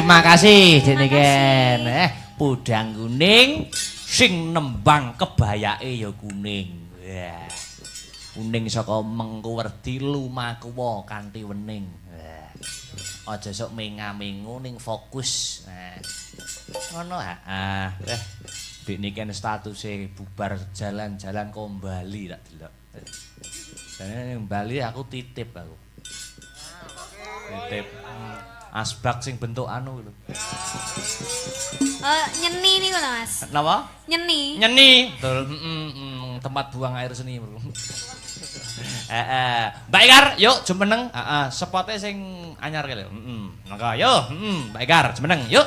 Makasih Dik Niken. Pudang kuning sing nembang kebayake ya kuning. Wah. Kuning saka Mengkuwerdi lumakuwa kanthi wening. Aja sok menga-mengu ning fokus. Nah. Ngono ha. Dik Niken statuse bubar jalan-jalan kembali tak delok. Jane ning Bali aku titip aku. Titip asbak sing bentuk anu lho. Nyeni niku lho Mas. Napa? Nyeni. Nyeni. Betul. Tempat buang air seni. Mbak Ikar, yuk jumeneng. Spote sing anyar ki lho. Mangga yo, Mbak Ikar jumeneng, yuk.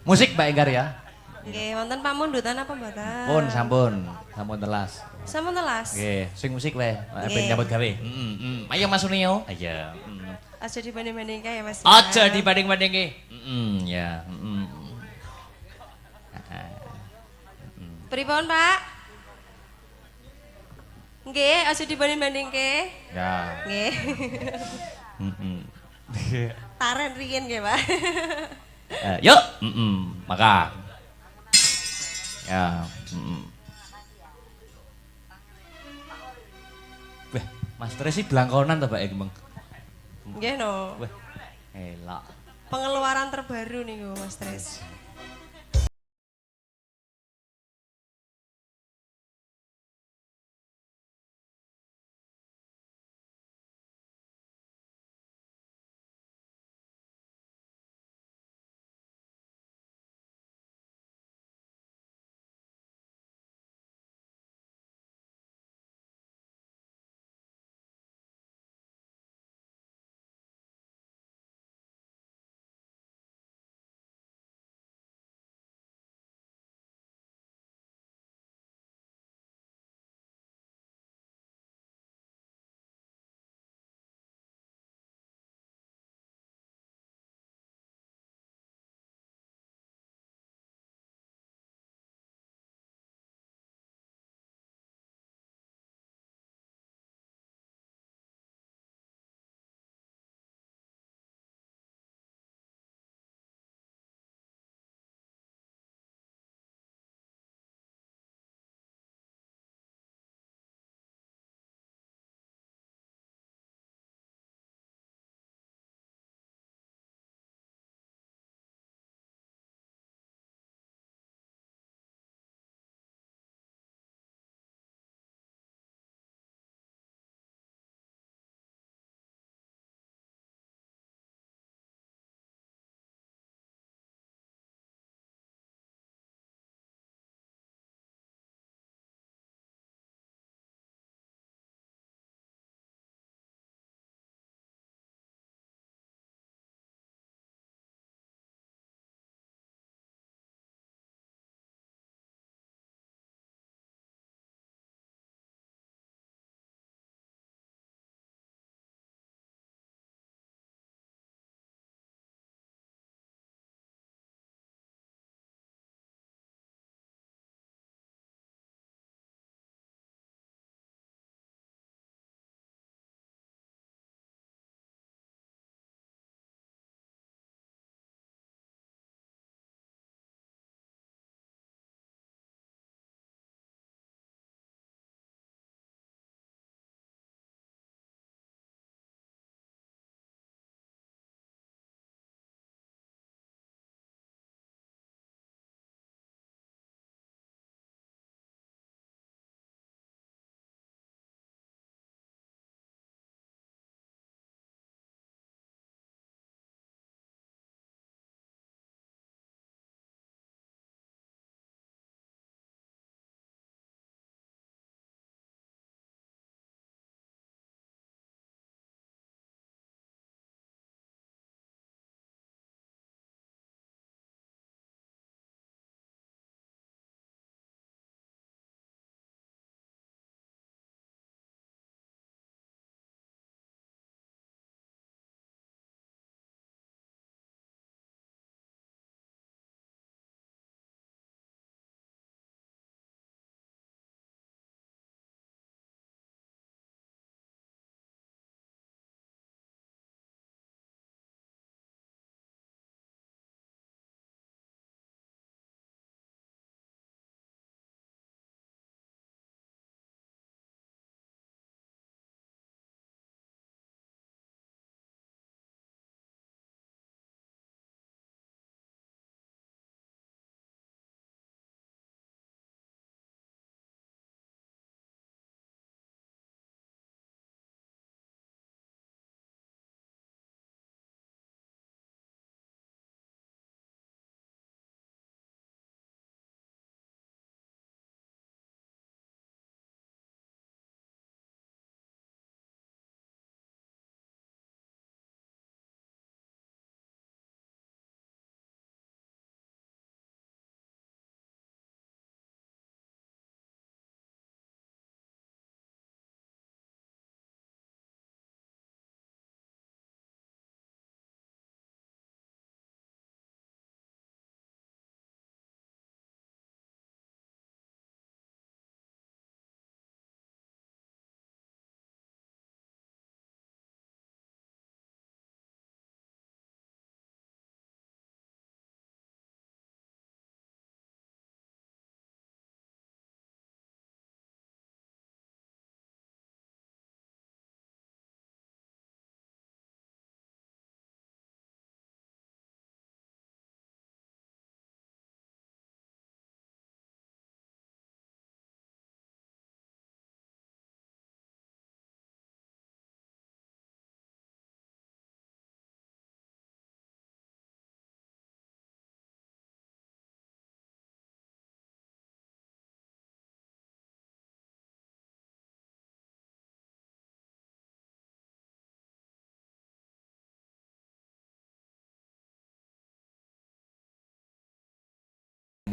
Musik Mbak Enggar ya. Nggih, wonten pamundutan apa mboten? Pun sampun telas. Sampun telas. Nggih, sing musik wae, ben nyambut gawe. Ayo Mas Unio. Ayo. Aja dibanding-bandingke ya Mas. Aja dibanding-bandingke. Ya. Pripun Pak? Nggih, aja dibanding-bandingke. Ya. Nggih. Taren riyen nggih Pak. Yuk, maka. Ya, Weh, Mas Tracy blangkonan to, Pak ya, Gembeng? Nggih no. Weh, elak. Pengeluaran terbaru niku Mas Tres.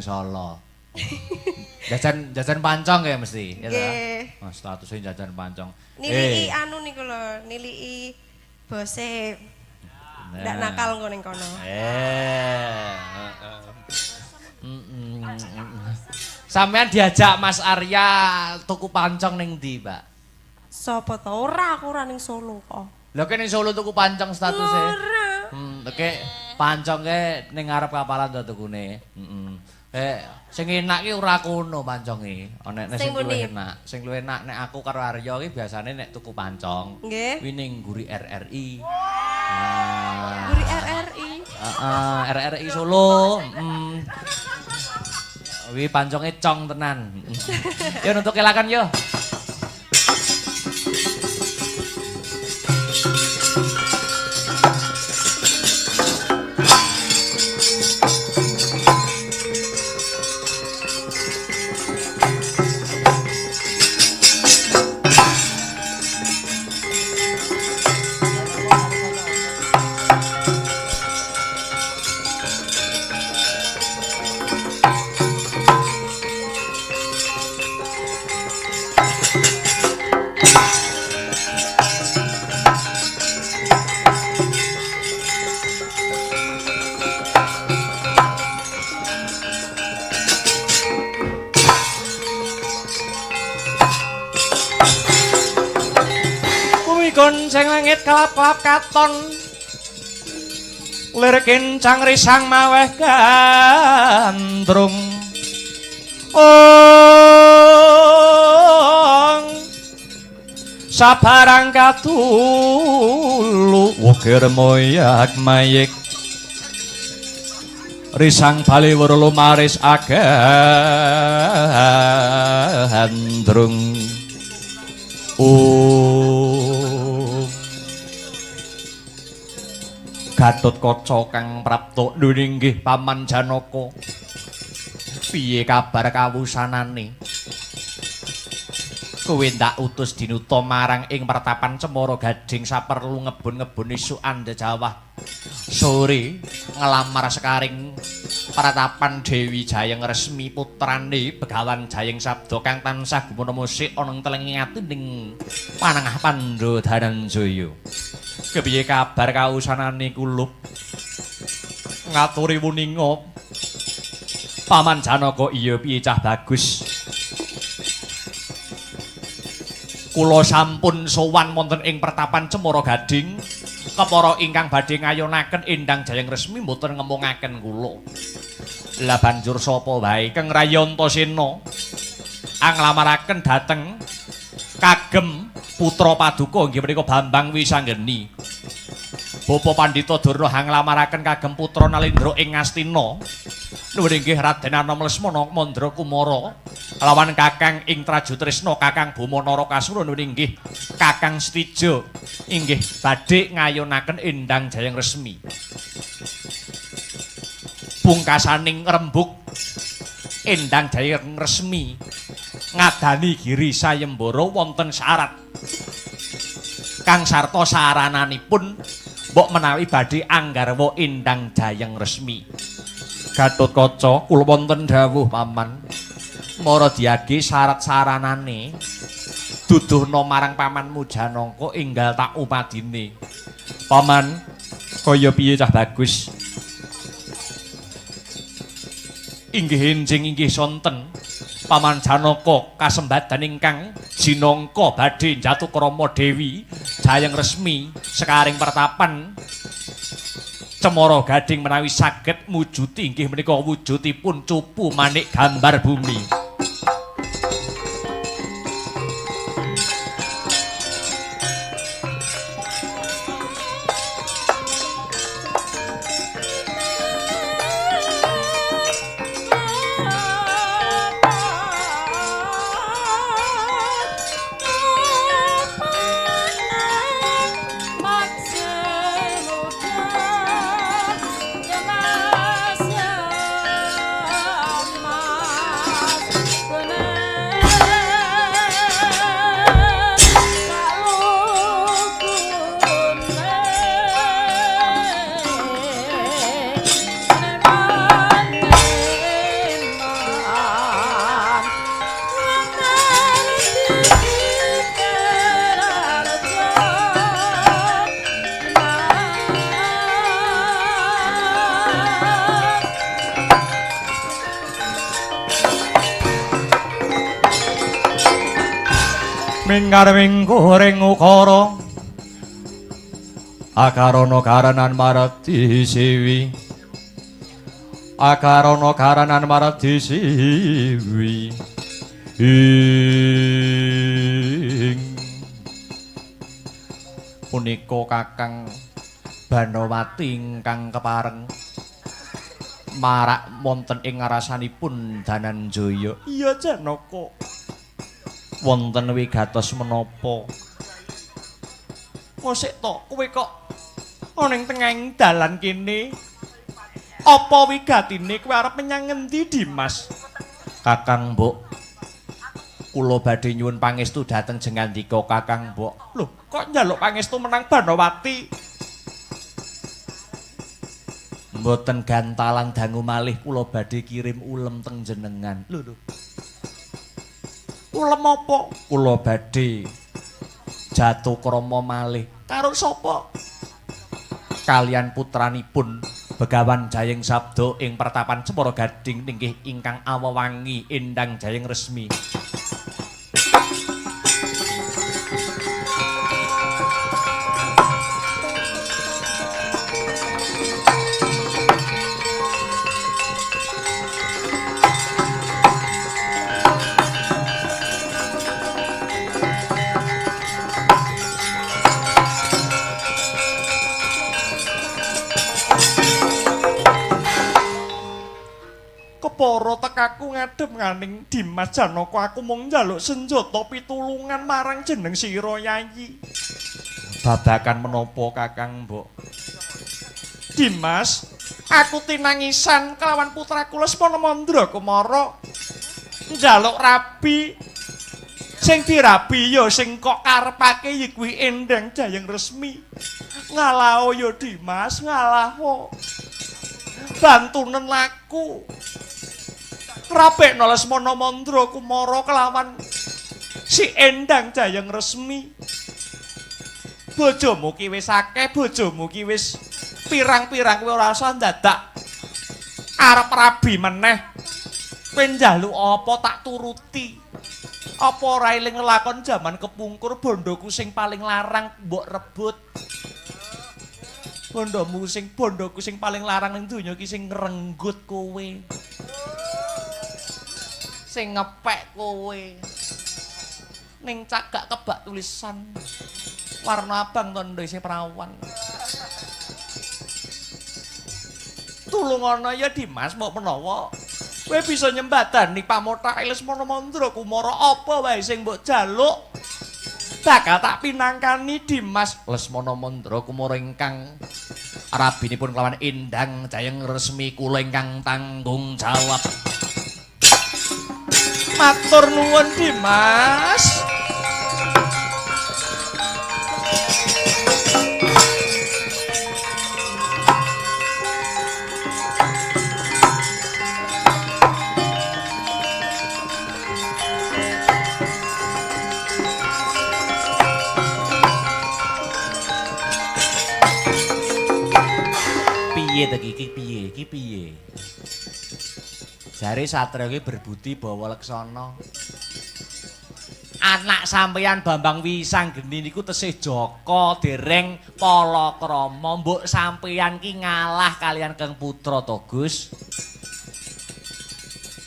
Solo. Jajan pancong ya mesti, ya toh? Nggih. Oh, statusnya jajan pancong. Niliki anu niku lho, niliki bose. Ndak nakal engko ning kono. Sampean diajak Mas Arya tuku pancong ning ndi, Mbak? Sopo to? Ora aku ora ning Solo kok. Lha kene ning Solo tuku pancong statusnya. Ora. Oke, pancongnya ning ngarep kapalan to tukune. Sing enak ki ora kono panconge. Nek sing luwih enak. Sing luwih enak nek aku karo Arya ki biasane nek tuku pancong. Nggih. Kuwi ning Guri RRI. Guri RRI. RRI Solo. Kuwi panconge cong tenan. Yo untuk kelakan yo. Gonceng langit kelap-kelap katon lirik kencang risang maweh gandrung sabarang katulu wukir moyak mayik risang bali wurlu maris agandrung Gatotkaca kang prapta nuninggih Paman Janaka. Piye kabar kawusanane? Kowe ndak utus dinuta marang ing pertapan Cemara Gading saperlu ngebun-ngebun isuk Andhajawah. Sore ngelamar sekaring pertapan Dewi Jayeng Resmi putrane Begawan Jayeng Sabda kang tansah gumana musik ana ing telenging atining Panangah Pandhadanjaya. Kepiye kabar kausanane kulup? Ngaturi wuninga. Paman Janaka iya piye cah bagus. Kula sampun sowan wonten ing pertapan Cemara Gading. Kepara ingkang badhe ngayonaken Endang Jayeng Resmi mboten ngemungaken kula. Lah banjur sapa wae Kang Rayantasena anglamaraken dhateng kagem putra paduka inggih menika Bambang Wisanggeni. Bapa Pandhita Durna anglamaraken kagem putra Nalendra ing Ngastina. Nuwun inggih Raden Anom Lesmana Mandra Kumara lawan Kakang ing Trajutresna Kakang Bomanara Kasura nuwun inggih Kakang Stija inggih badhe ngayonaken Endang Jayeng Resmi. Pungkasaning rembug Endang Jayeng Resmi ngadani Giri Sayembara wonten syarat kang sarta sarananipun mbok menawi badhe anggarwa Endang Jayeng Resmi. Gatotkaca kula wonten dawuh Paman. Mara diagi syarat saranane duduhna marang pamanmu Janaka enggal tak upadine. Paman, kaya piye cah bagus? Inggih enjing inggih sonten. Paman Janaka kasembadan ingkang jinangka badhe njatukrama Dewi Jayeng Resmi sekaring pertapan Cemara Gading menawi saged mujuti inggih menika wujudipun cupu manik gambar bumi. minggar-ming goreng ukara akarana karanan maradi siwi akarana karanan maradi siwi punika Kakang Banowati ingkang kepareng marak wonten ing ngarasanipun Dananjaya. Iya Janaka. Wonten wigatos menapa? Kosek to, kowe kok ana ing tengahing dalan kene. Apa wigatine kowe arep menyang ngendi, Dimas? Kakang Mbok. Kula badhe nyuwun pangestu dhateng jengandika Kakang Mbok. Lho, kok njaluk pangestu menang Banowati? Mboten gantalan dangu malih kula badhe kirim ulem teng jenengan. Lho. Ulem apa? Kula badhe jatuh krama malih. Karo sapa? Kalian putranipun Begawan Jayeng Sabda ing pertapan Cempara Gading nggih ingkang awewangi Endang Jayeng Resmi. Kepara tekaku ngadhep nganing Dimas Janaka aku mung njaluk senjata pitulungan marang jeneng sira Yayi. Babakan menapa Kakang Mbok? Dimas, aku tinangisan kelawan putraku Lesmana Mandrakumara njaluk rabi. Sing dirabi ya sing kok karepake ya kuwi Endang Jayeng Resmi. Ngalah ya Dimas, ngalah. Bantunen aku. Rabekna Lesmana Mandrakumara kelawan si Endang Jayeng Resmi. Bojomu ki wis akeh, bojomu ki wis pirang-pirang kowe ora usah dadak arep rabi meneh. Kowe njaluk apa tak turuti. Apa ora eling lakon jaman kepungkur bondoku sing paling larang mbok rebut. Bondoku sing paling larang ning donya ki sing ngrenggut kowe. Sing ngepek kowe ning cagak kebak tulisan warna abang tondo isih perawan. Tulungana ya Dimas, mbok menawa kowe bisa nyembadani pamotake Lesmana Mandrakumara apa wae sing mbok jaluk bakal tak pinangkani Dimas. Lesmana Mandrakumara ingkang rabinipun kelawan Endang Jayeng Resmi kula ingkang tanggung jawab. Matur nuwun Dimas. Piye to iki piye? Jare Satria iki berbudi bawa leksana. Anak sampeyan Bambang Wisanggeni niku tesih Jaka dereng palakrama. Mbok sampeyan ki ngalah kalian Kang Putra to, Gus.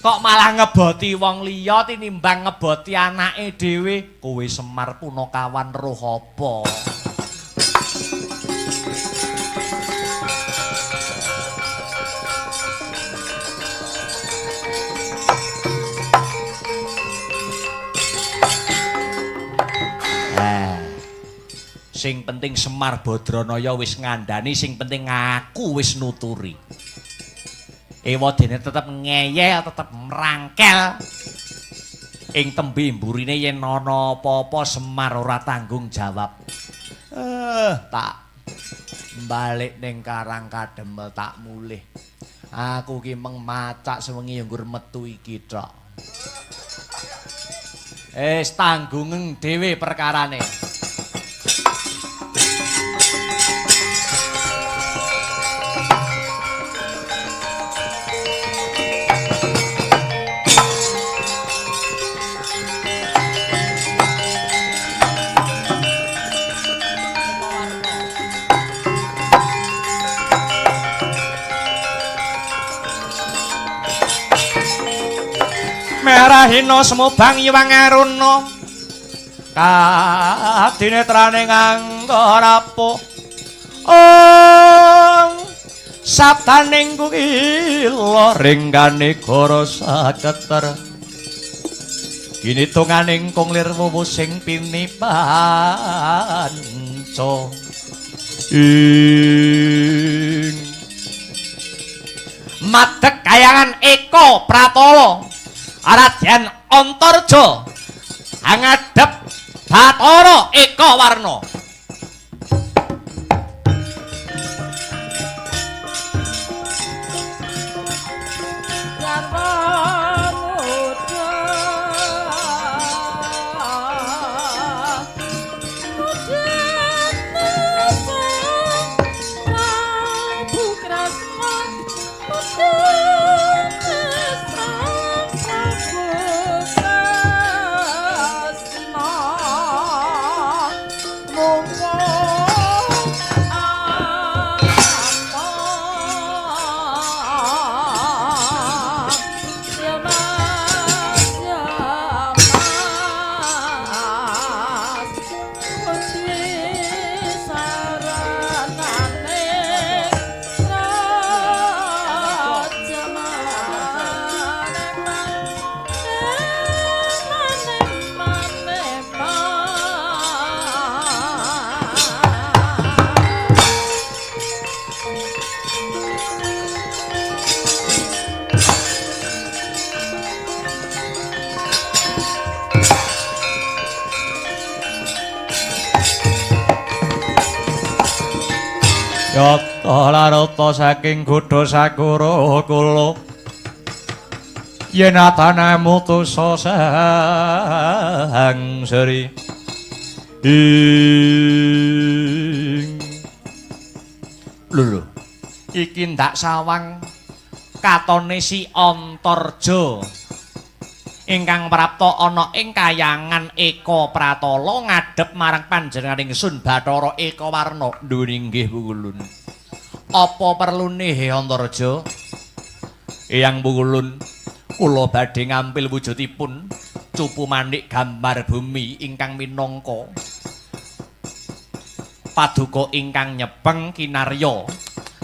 Kok malah ngeboti wong liya tinimbang ngeboti anake dhewe. Kowe Semar Punakawan roh apa? Sing penting Semar Badranaya wis ngandani, sing penting aku wis nuturi. Ewadene tetep ngeyel, tetep merangkel. Ing tembe mburine yen ana apa-apa Semar ora tanggung jawab. Tak balik ning Karang Kademel tak mulih. Aku ki meng macak sewengi nggur metu iki tok. Tanggung dhewe perkarane. merahina semubang iwang aruna kadinetrane nganggo rapuh sabdaning kukila ringgane goro saketer ginitunganing kunglir wuwu sing pinipanca ing madeg kayangan Eka Pratala Aradyan Antarja angadhep Bathara Eka Warna Yata larata saking Gudha Sakura kula yen atane mutusa sang sri lho iki ndak sawang katone si Antarja ingkang prapta ana ing kayangan Eka Pratala ngadhep marang panjenenganing Sun Bathara Eka Warna. Nggih nggih Pukulun. Apa perlune he Antarja? Eyang Pukulun, kula badhe ngampil wujudipun cupu manik gambar bumi ingkang minangka paduka ingkang nyepeng kinarya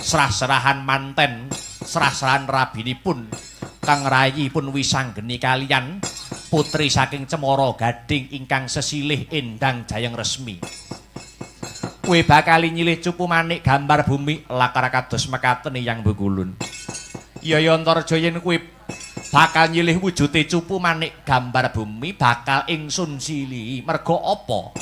serah-serahan manten, serah-serahan rabinipun kang rayipun wisanggeni kalian putri saking Cemara Gading ingkang sesilih Endang Jayeng Resmi. Kowe bakal nyilih cupu manik gambar bumi lakar kados mekaten Eyang Pukulun. Ya Antarja yen kowe bakal nyilih wujude cupu manik gambar bumi bakal ingsun silihi merga apa?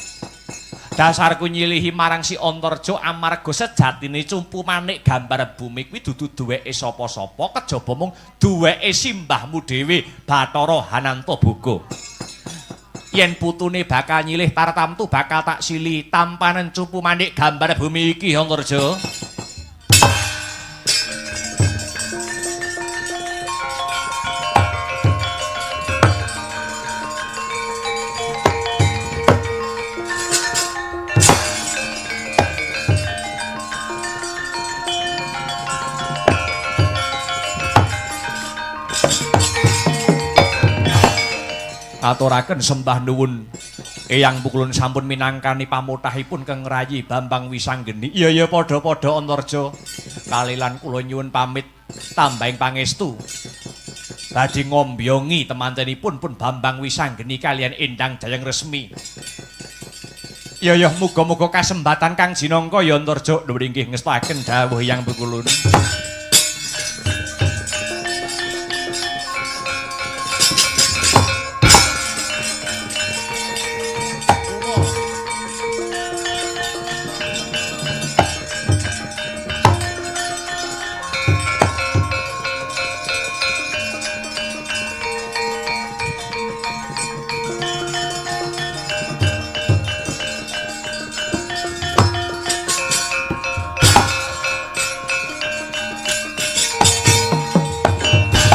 Dasarku nyilihi marang si Antarja amarga sejatine cupu manik gambar bumi kuwi dudu duweke sapa-sapa kejaba mung duweke simbahmu dhewe Bathara Hanantaboga. Yen putune bakal nyilih tartamtu bakal tak silihi tampanen cupu manik gambar bumi iki Antarja. Aturaken sembah nuwun Eyang Pukulun sampun minangkani pamutahipun keng rayi Bambang Wisanggeni. Iya padha-padha Antarja. Kalilan kula nyuwun pamit tambahing pangestu badhe ngombyongi temantenipun pun Bambang Wisanggeni kalian Endang Jayeng Resmi. Iya muga-muga kasembatan kang jinangka ya Antarja nggih ngestaken dawuh Eyang Pukulun.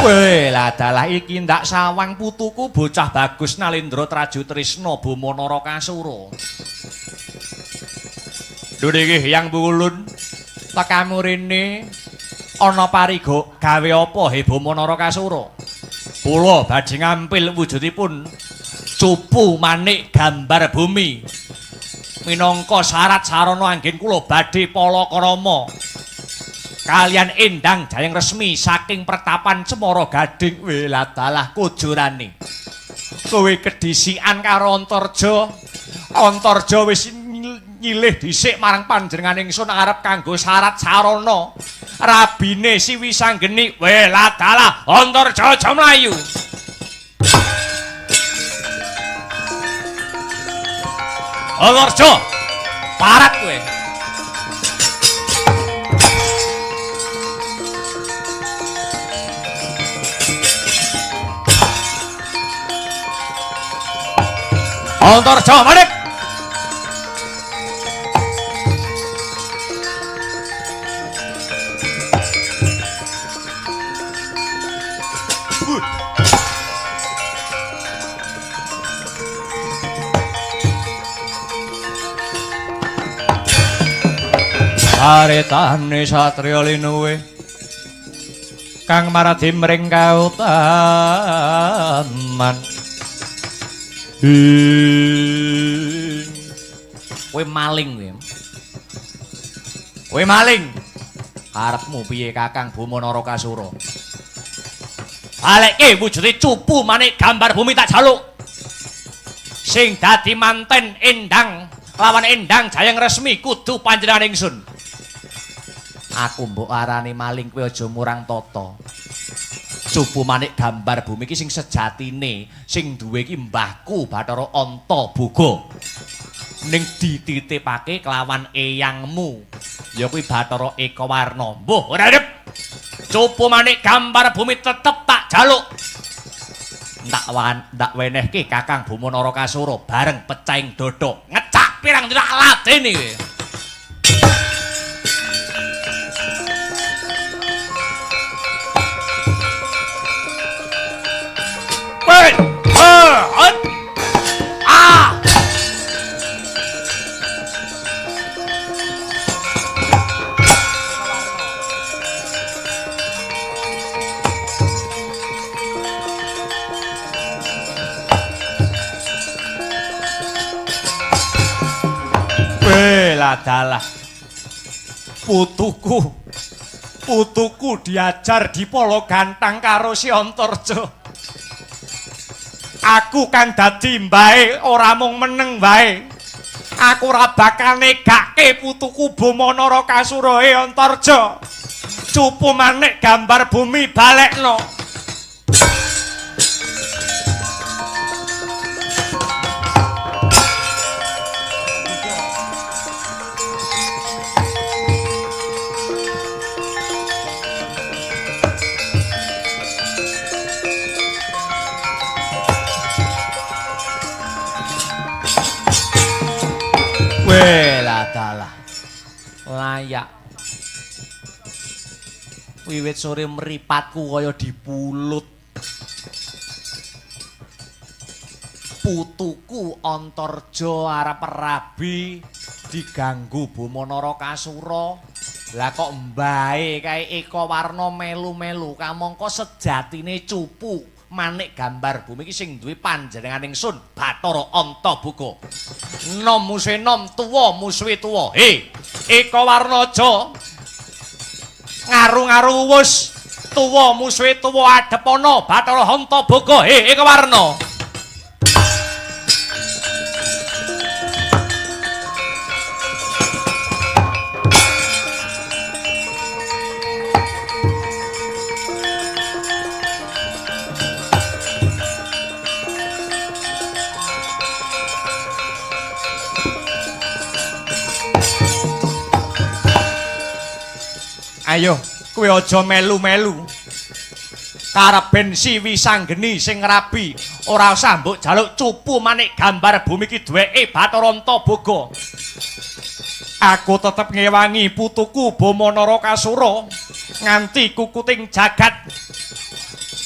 Weh, ladalah iki ndak sawang putuku bocah bagus Nalendra Traju Trisna Bama Narakasura. Lho nggih Eyang Pukulun, tekamu rene ana pariga gawe apa he Bama Narakasura? Kula badhe ngampil wujudipun cupu manik gambar bumi. Minangka syarat sarana anggen kula badhe palakrama kalian Endang Jayeng Resmi saking pertapan Cemara Gading. Weladalah kujurane. Kowe kedisikan karo Antarja. Antarja wis nyilih dhisik marang panjenengan ingsun arep kanggo syarat sarana rabine si Wisanggeni. Weladalah Antarja aja mlayu. Antarja, parat kowe. Antarja manik. Aretane satriya linuwe kang maradi mring kautaman. Kowe maling kowe. Kowe maling. Karepmu piye Kakang Buma Narakasura? Balekke wujude cupu manik gambar bumi tak jaluk. Sing dadi manten Endang lawan Endang Jayeng Resmi kudu panjenengan ingsun. Aku mbok arani maling kowe aja murang tata. Cupu manik gambar bumi iki sing sejatine sing duwe iki mbahku Bathara Antaboga. Ning dititipake kelawan eyangmu ya kuwi Bathara Ekawarna. Mbuh ora urip. Cupu manik gambar bumi tetep tak jaluk. Ndak wenehke Kakang Buma Narakasura bareng pecahing dada. Ngecak pirang dina ladene kowe. Dalah putuku diajar di polo gantang karo si Antarja. Aku kang dadi mbae ora mung meneng wae. Aku ora bakal negake putuku Buma Narakasura Antarja. Cupu manik gambar bumi balekno. Weladalah layak wiwit sore mripatku kaya dipulut. Putuku Antarja arep rabi diganggu Buma Narakasura. Lah kok mbae kae Ekawarna melu-melu kamangka sejatine cupu manik gambar bumi iki sing duwe panjenengan ingsun Bathara Antaboga. Nom musuhe nom, tuwa musuhe tuwa. He, Ekawarna aja ngaru-ngaru wus. Tuwa musuhe tuwa adepana Bathara Antaboga. He, Ekawarna. Ayo, kowe aja melu-melu. Kareben si Wisanggeni sing rabi, ora usah mbok jaluk cupu manik gambar bumi iki duweke Bathara Antaboga. Aku tetep ngewangi putuku Buma Narakasura nganti kukuting jagat.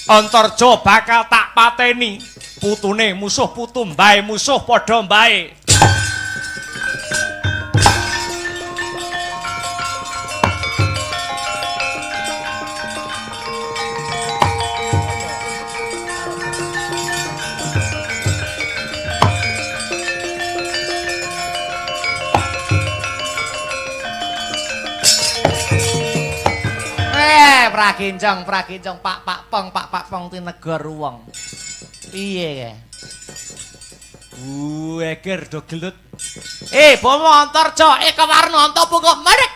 Antarja bakal tak pateni. Putune musuh putu mbae musuh padha mbae. prakencong Pak Pong tinegor wong. Piye kae? Eger do gelut. Bomo Antarja, Eka Warna Antapura Madeg.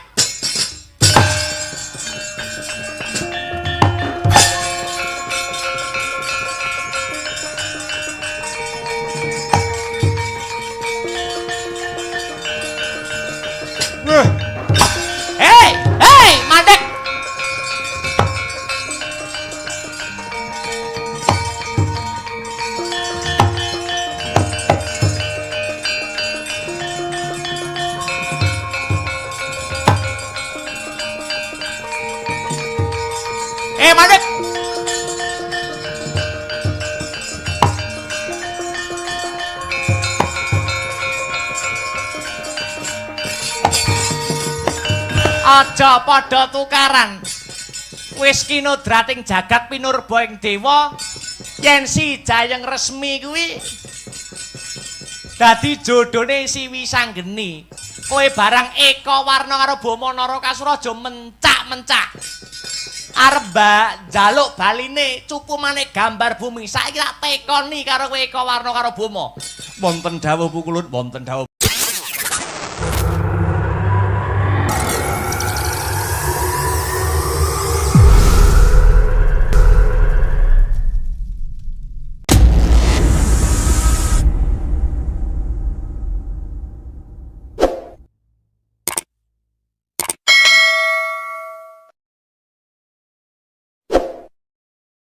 Hei, Madeg. Madeg. Aja padha tukaran. Wis kinodrating jagat pinurba ing dewa yen si Jayeng resmi kuwi dadi jodhone si Wisanggeni. Kowe barang Eka Warna karo Bama Narakasura aja mencak-mencak. Arep njaluk baline cupumane gambar bumi. Saiki tak tekoni karo kowe Eka Warna karo Bama. Wonten dawuh pukulun, wonten dawuh